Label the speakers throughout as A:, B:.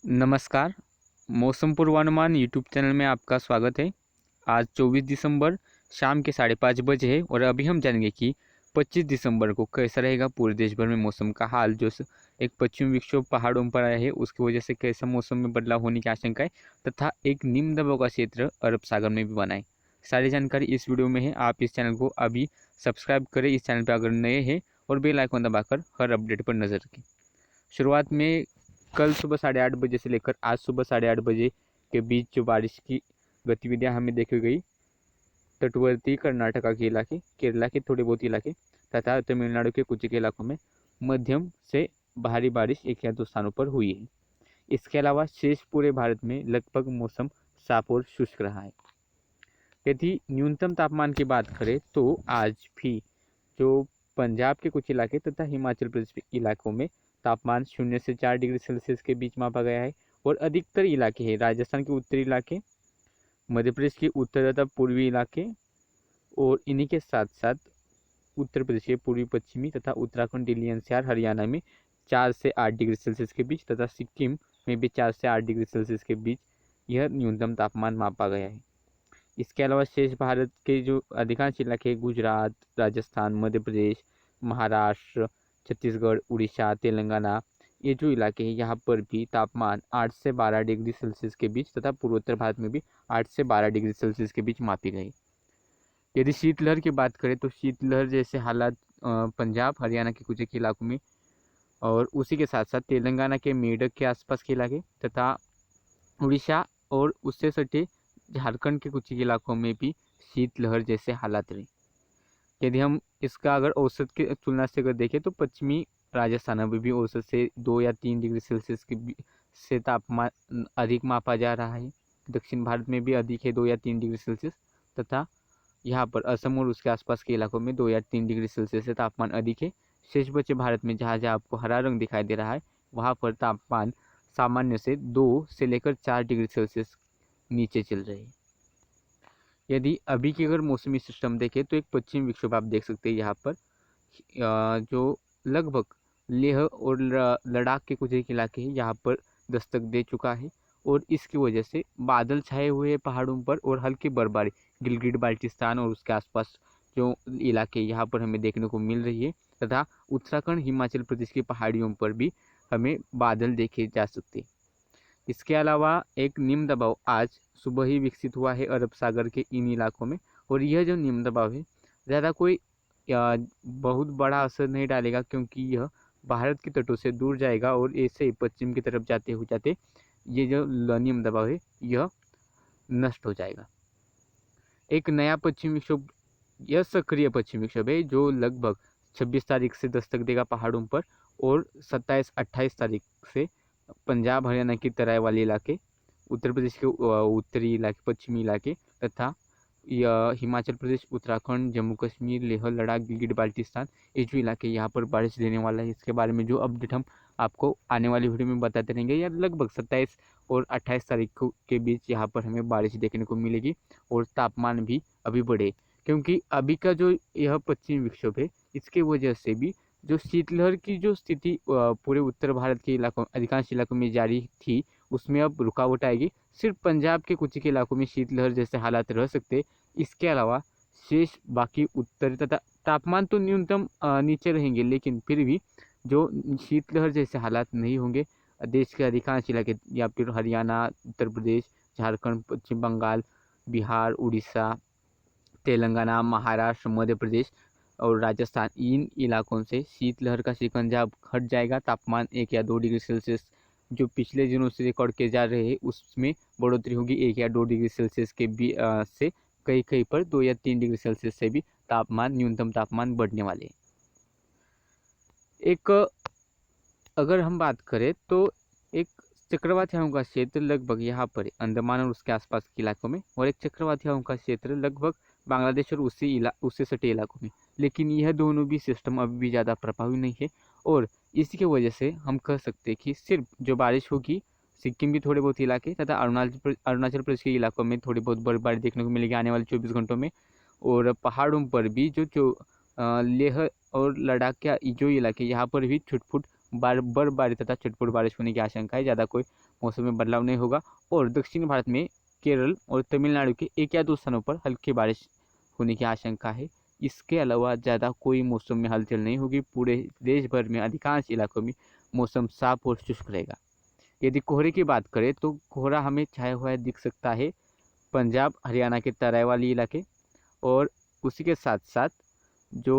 A: नमस्कार। मौसम पूर्वानुमान यूट्यूब चैनल में आपका स्वागत है। आज 24 दिसंबर शाम के 5:30 बजे है और अभी हम जानेंगे कि 25 दिसंबर को कैसा रहेगा पूरे देश भर में मौसम का हाल। एक पश्चिमी विक्षोभ पहाड़ों पर आया है, उसकी वजह से कैसा मौसम में बदलाव होने की आशंका है तथा एक निम्न दबाव का क्षेत्र अरब सागर में भी बना है। सारी जानकारी इस वीडियो में है। आप इस चैनल को अभी सब्सक्राइब करें इस चैनल पर अगर नए हैं और बेल आइकन दबाकर हर अपडेट पर नजर रखें। शुरुआत में कल सुबह 8:30 बजे से लेकर आज सुबह 8:30 बजे के बीच जो बारिश की गतिविधियां हमें देखी गई, तटवर्ती कर्नाटका के इलाके, केरला के थोड़े बहुत इलाके तथा तमिलनाडु के कुछ इलाकों में मध्यम से भारी बारिश एक या दो स्थानों पर हुई है। इसके अलावा शेष पूरे भारत में लगभग मौसम साफ और शुष्क रहा है। यदि न्यूनतम तापमान की बात करें तो आज भी जो पंजाब के कुछ इलाके तथा हिमाचल प्रदेश के इलाकों में तापमान 0 से 4 डिग्री सेल्सियस के बीच मापा गया है और अधिकतर इलाके हैं राजस्थान के उत्तरी इलाके, मध्य प्रदेश के उत्तर तथा पूर्वी इलाके और इन्हीं के साथ साथ उत्तर प्रदेश के पूर्वी पश्चिमी तथा उत्तराखंड, दिल्ली एनसीआर, हरियाणा में 4 से 8 डिग्री सेल्सियस के बीच तथा सिक्किम में भी 4 से 8 डिग्री सेल्सियस के बीच यह न्यूनतम तापमान मापा गया है। इसके अलावा शेष भारत के जो अधिकांश इलाके गुजरात, राजस्थान, मध्य प्रदेश, महाराष्ट्र, छत्तीसगढ़, उड़ीसा, तेलंगाना, ये जो इलाके हैं यहाँ पर भी तापमान 8 से 12 डिग्री सेल्सियस के बीच तथा पूर्वोत्तर भारत में भी 8 से 12 डिग्री सेल्सियस के बीच मापी गई। यदि शीतलहर की बात करें तो शीतलहर जैसे हालात पंजाब, हरियाणा के कुछ एक इलाकों में और उसी के साथ साथ तेलंगाना के मेडक के आसपास के इलाके तथा उड़ीसा और उससे सटे झारखंड के कुछ इलाकों में भी शीतलहर जैसे हालात रहे। यदि हम इसका अगर औसत की तुलना से अगर देखें तो पश्चिमी राजस्थान अभी भी औसत से 2 या 3 डिग्री सेल्सियस से तापमान अधिक मापा जा रहा है। दक्षिण भारत में भी अधिक है 2 या 3 डिग्री सेल्सियस तथा यहाँ पर असम और उसके आसपास के इलाकों में 2 या 3 डिग्री सेल्सियस से तापमान अधिक है। शेष बचे भारत में जहाँ जहाँ आपको हरा रंग दिखाई दे रहा है वहाँ पर तापमान सामान्य से 2 से लेकर 4 डिग्री सेल्सियस नीचे चल रहे हैं। यदि अभी की अगर मौसमी सिस्टम देखें तो एक पश्चिमी विक्षोभ आप देख सकते हैं यहाँ पर जो लगभग लेह और लद्दाख के कुछ एक इलाके हैं यहाँ पर दस्तक दे चुका है और इसकी वजह से बादल छाए हुए हैं पहाड़ों पर और हल्की बर्फबारी गिलगिट बाल्टिस्तान और उसके आसपास जो इलाके यहाँ पर हमें देखने को मिल रही है तथा उत्तराखंड, हिमाचल प्रदेश की पहाड़ियों पर भी हमें बादल देखे जा सकते हैं। इसके अलावा एक निम्न दबाव आज सुबह ही विकसित हुआ है अरब सागर के इन इलाकों में और यह जो निम्न दबाव है ज़्यादा कोई बहुत बड़ा असर नहीं डालेगा क्योंकि यह भारत के तटों से दूर जाएगा और ऐसे ही पश्चिम की तरफ जाते हो जाते ये जो निम्न दबाव है यह नष्ट हो जाएगा। एक नया पश्चिमी विक्षोभ, यह सक्रिय पश्चिमी विक्षोभ है जो लगभग 26 तारीख से दस्तक देगा पहाड़ों पर और 27-28 तारीख से पंजाब, हरियाणा की तराई वाले इलाके, उत्तर प्रदेश के उत्तरी इलाके, पश्चिमी इलाके तथा हिमाचल प्रदेश, उत्तराखंड, जम्मू कश्मीर, लेह लद्दाख, गिलगिट बाल्टिस्तान, ये जो इलाके यहाँ पर बारिश देने वाला है इसके बारे में जो अपडेट हम आपको आने वाली वीडियो में बताते रहेंगे। या लगभग 27 और 28 तारीख के बीच यहाँ पर हमें बारिश देखने को मिलेगी और तापमान भी अभी बढ़े क्योंकि अभी का जो यह पश्चिमी विक्षोभ है इसके वजह से भी जो शीतलहर की जो स्थिति पूरे उत्तर भारत के इलाकों, अधिकांश इलाकों में जारी थी उसमें अब रुकावट आएगी। सिर्फ पंजाब के कुछ के इलाकों में शीतलहर जैसे हालात रह सकते। इसके अलावा शेष बाकी उत्तरी तथा तापमान तो न्यूनतम नीचे रहेंगे लेकिन फिर भी जो शीतलहर जैसे हालात नहीं होंगे। देश के अधिकांश इलाके या फिर हरियाणा, उत्तर प्रदेश, झारखंड, पश्चिम बंगाल, बिहार, उड़ीसा, तेलंगाना, महाराष्ट्र, मध्य प्रदेश और राजस्थान, इन इलाकों से शीतलहर का शिकंजा अब हट जाएगा। तापमान 1 या 2 डिग्री सेल्सियस जो पिछले दिनों से रिकॉर्ड किए जा रहे हैं उसमें बढ़ोतरी होगी 1 या 2 डिग्री सेल्सियस के से कहीं कहीं पर 2 या 3 डिग्री सेल्सियस से भी तापमान, न्यूनतम तापमान बढ़ने वाले हैं। एक अगर हम बात करें तो एक चक्रवाती हवाओं का क्षेत्र लगभग यहाँ पर अंडमान और उसके आसपास के इलाकों में और एक चक्रवाती हवाओं का क्षेत्र लगभग बांग्लादेश और उससे सटे इलाकों में, लेकिन यह दोनों भी सिस्टम अभी भी ज़्यादा प्रभावी नहीं है और इसी की वजह से हम कह सकते हैं कि सिर्फ जो बारिश होगी सिक्किम के थोड़े बहुत इलाके तथा अरुणाचल प्रदेश के इलाकों में थोड़ी बहुत बर्फबारी देखने को मिलेगी आने वाले 24 घंटों में और पहाड़ों पर भी जो लेह और लद्दाख के जो इलाके यहाँ पर भी छुटपुट बर्फबारी तथा छटपुट बारिश होने की आशंका है। ज़्यादा कोई मौसम में बदलाव नहीं होगा और दक्षिण भारत में केरल और तमिलनाडु के एक या दो स्थानों पर हल्की बारिश होने की आशंका है। इसके अलावा ज़्यादा कोई मौसम में हलचल नहीं होगी। पूरे देश भर में अधिकांश इलाकों में मौसम साफ और शुष्क रहेगा। यदि कोहरे की बात करें तो कोहरा हमें छाया हुआ दिख सकता है पंजाब हरियाणा के तराई वाली इलाके और उसी के साथ साथ जो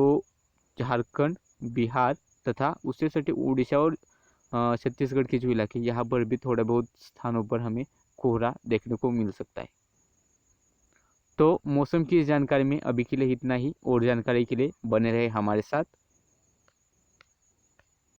A: झारखंड बिहार तथा उससे सटे उड़ीसा और छत्तीसगढ़ के जो इलाके यहाँ पर भी थोड़ा बहुत स्थानों पर हमें कोहरा देखने को मिल सकता है। तो मौसम की इस जानकारी में अभी के लिए इतना ही, और जानकारी के लिए बने रहे हमारे साथ।